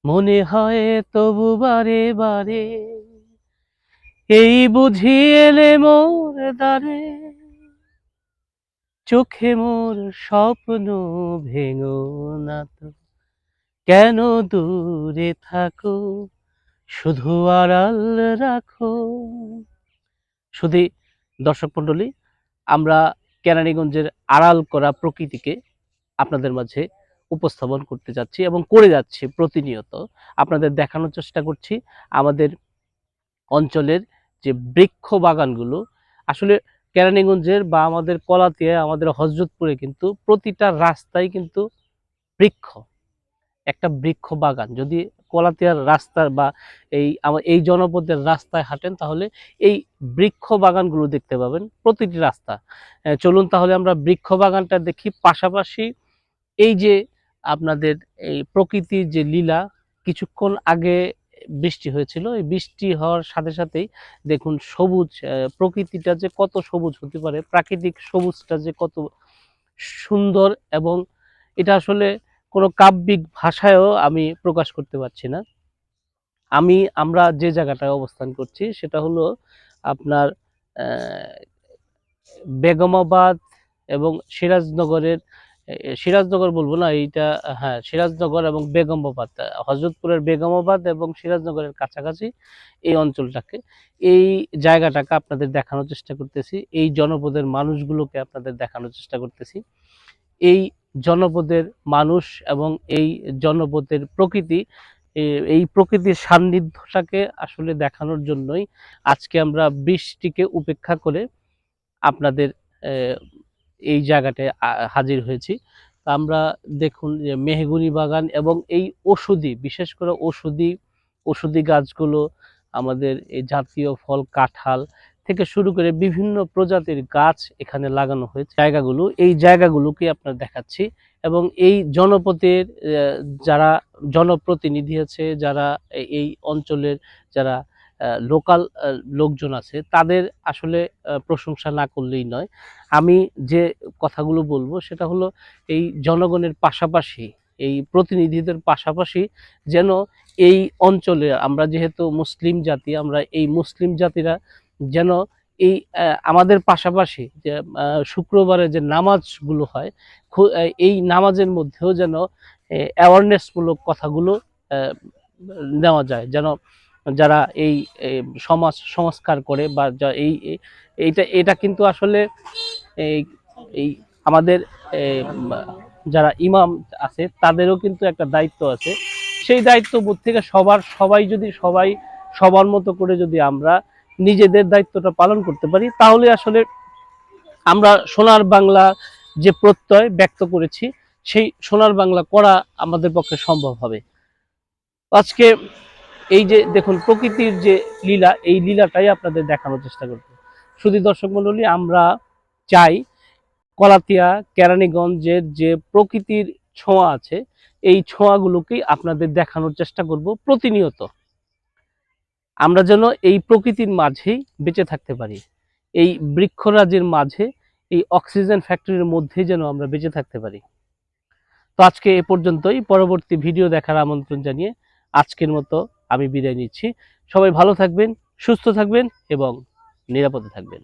মনে হয় তবু বারে বারে, এই বুঝি এলে মোর দ্বারে, চোখে মোর স্বপ্ন ভেঙো না তো, কেন দূরে থাকো, শুধু আড়াল রাখো। শুধু দর্শক মণ্ডলী, আমরা কেরানীগঞ্জের আড়াল করা প্রকৃতিকে আপনাদের মাঝে উপস্থাপন করতে যাচ্ছি এবং করে যাচ্ছি প্রতিনিয়ত। আপনাদের দেখানোর চেষ্টা করছি আমাদের অঞ্চলের যে বৃক্ষ বাগানগুলো। আসলে কেরানীগঞ্জের বা আমাদের কলাতিয়ায়, আমাদের হযরতপুরে কিন্তু প্রতিটা রাস্তায় কিন্তু বৃক্ষ, একটা বৃক্ষ বাগান। যদি কলাতিয়ার রাস্তার বা এই জনপদের রাস্তায় হাঁটেন তাহলে এই বৃক্ষ বাগানগুলো দেখতে পাবেন প্রতিটি রাস্তা। চলুন তাহলে আমরা বৃক্ষ বাগানটা দেখি, পাশাপাশি এই যে আপনাদের এই প্রকৃতির যে লীলা, কিছুক্ষণ আগে বৃষ্টি হয়েছিল, এই বৃষ্টি হওয়ার সাথে সাথেই দেখুন সবুজ, প্রকৃতিটা যে কত সবুজ হতে পারে, প্রাকৃতিক সবুজটা যে কত সুন্দর, এবং এটা আসলে কোনো কাব্যিক ভাষায়ও আমি প্রকাশ করতে পারছি না। আমরা যে জায়গাটায় অবস্থান করছি সেটা হলো আপনার বেগমাবাদ এবং সিরাজনগরের, সিরাজনগর বলবো না এইটা, হ্যাঁ সিরাজনগর এবং বেগমাবাদ, হযরতপুরের বেগমাবাদ এবং সিরাজনগরের কাছাকাছি এই অঞ্চলটাকে, এই জায়গাটাকে আপনাদের দেখানোর চেষ্টা করতেছি, এই জনপদের মানুষগুলোকে আপনাদের দেখানোর চেষ্টা করতেছি। এই জনপদের মানুষ এবং এই জনপদের প্রকৃতি, এই প্রকৃতির সান্নিধ্যটাকে আসলে দেখানোর জন্যই আজকে আমরা বৃষ্টিকে উপেক্ষা করে আপনাদের এই জায়গাটায় হাজির হয়েছি। আমরা দেখুন যে মেহগুনি বাগান এবং এই ঔষধি, বিশেষ করে ঔষধি গাছগুলো, আমাদের এই জাতীয় ফল কাঁঠাল থেকে শুরু করে বিভিন্ন প্রজাতির গাছ এখানে লাগানো হয়েছে। এই জায়গাগুলোকে আপনার দেখাচ্ছি, এবং এই জনপদের যারা জনপ্রতিনিধি আছে, যারা এই অঞ্চলের যারা লোকাল লোকজন আছে, তাদের আসলে প্রশংসা না করলেই নয়। আমি যে কথাগুলো বলবো সেটা হলো এই জনগণের পাশাপাশি, এই প্রতিনিধিদের পাশাপাশি যেন এই অঞ্চলে, আমরা যেহেতু মুসলিম জাতি, আমরা এই মুসলিম জাতিরা যেন এই আমাদের পাশাপাশি যে শুক্রবারে যে নামাজগুলো হয়, এই নামাজের মধ্যেও যেন অ্যাওয়ারনেসমূলক কথাগুলো নেওয়া যায়, যেন যারা এই সমাজ সংস্কার করে বা এইটা এটা কিন্তু আসলে এই এই আমাদের যারা ইমাম আছে তাদেরও কিন্তু একটা দায়িত্ব আছে। সেই দায়িত্ববোধ থেকে সবাই সবার মতো করে যদি আমরা নিজেদের দায়িত্বটা পালন করতে পারি, তাহলে আসলে আমরা সোনার বাংলা যে প্রত্যয় ব্যক্ত করেছি, সেই সোনার বাংলা করা আমাদের পক্ষে সম্ভব হবে। আজকে এই যে দেখুন প্রকৃতির যে লীলা, এই লীলাটাই আপনাদের দেখানোর চেষ্টা করব। শুধু দর্শক মণ্ডলী, আমরা চাই কলাতিয়া কেরানীগঞ্জের যে প্রকৃতির ছোঁয়া আছে, এই ছোঁয়াগুলোকেই আপনাদের দেখানোর চেষ্টা করব প্রতিনিয়ত। আমরা যেন এই প্রকৃতির মাঝেই বেঁচে থাকতে পারি, এই বৃক্ষরাজির মাঝে, এই অক্সিজেন ফ্যাক্টরির মধ্যেই যেন আমরা বেঁচে থাকতে পারি। তো আজকে এ পর্যন্তই, পরবর্তী ভিডিও দেখার আমন্ত্রণ জানিয়ে আজকের মতো আমি বিদায় নিচ্ছি। সবাই ভালো থাকবেন, সুস্থ থাকবেন এবং নিরাপদে থাকবেন।